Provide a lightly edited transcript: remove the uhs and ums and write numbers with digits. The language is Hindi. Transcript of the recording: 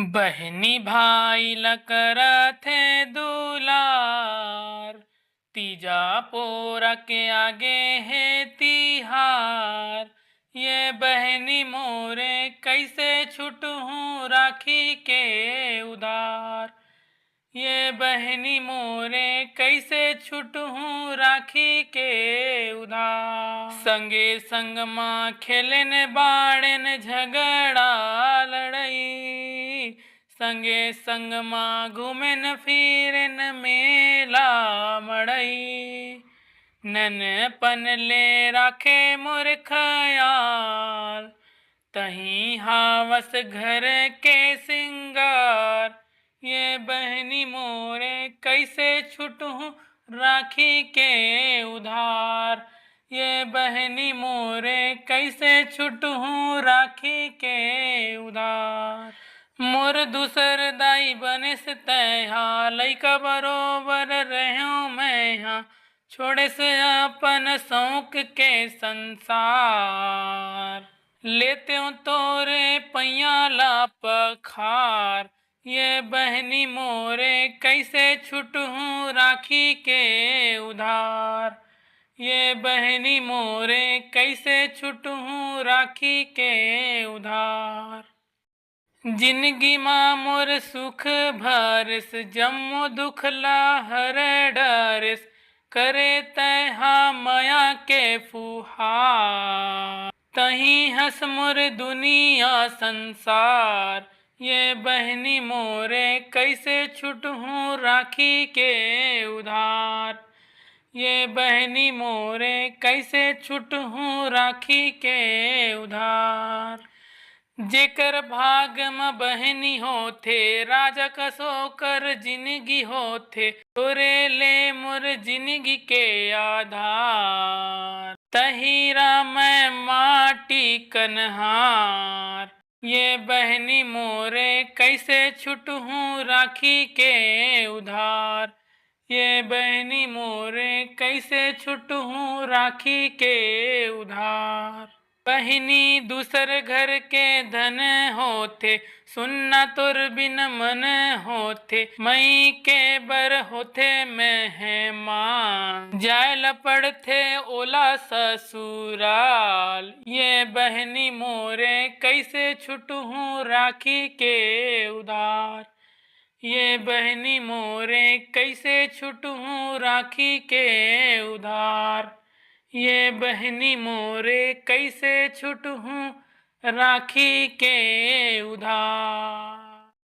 बहनी भाई लकरथे दुलार, तीजा पोरा के आगे है तिहार। ये बहनी मोरे कैसे छुटहूँ राखी के उधार। ये बहनी मोरे कैसे छुटहूँ राखी के उधार। संगे संग माँ खेलन बाड़न झगड़ा लड़ई, संगे संग माँ घूमेन फिरन मेला मड़ई। ननपन ले राखे मोर खयाल, तहीं हावस घर के सिंगार। ये बहनी मोरे कैसे छुटहूँ राखी के उधार। ये बहनी मोरे कैसे छुटहूँ राखी के उधार। मोर दूसर दाई बनिस तैहा, लइका बरोबर रहूँ मैं यहाँ। छोड़े से अपन शौक के संसार, लेते हूँ तोरे पैया ला पखार। ये बहनी मोरे कैसे छुटहूँ राखी के उधार। ये बहनी मोरे कैसे छुटहूँ राखी के उधार। जिंदगी माँ मोर सुख भरस, जम्मो दुख ला हर डरस। करे तैहा माया के फुहार, तहीं हंस मोर दुनिया संसार। ये बहनी मोरे कैसे छुटहूँ राखी के उधार। ये बहनी मोरे कैसे छुटहूँ राखी के उधार। जेकर भाग म बहनी होथे, राजा कसो कर जिंदगी होथे। तोरे ले मोर जिंदगी के आधार, तहिरा मैं माटी कन्हार। ये बहनी मोरे कैसे छुटहूँ राखी के उधार। ये बहनी मोरे कैसे छुटहूँ राखी के उधार। बहिनी दूसर घर के धन होथे, सुनना तोर बिन मन होथे। मई के बर होथे मेहमान, जाय ल पड़थे ओला ससुराल। ये बहनी मोरे कैसे छुटहूँ राखी के उधार। ये बहनी मोरे कैसे छुटहूँ राखी के उधार। ये बहनी मोरे कैसे छुटहूँ राखी के उधार।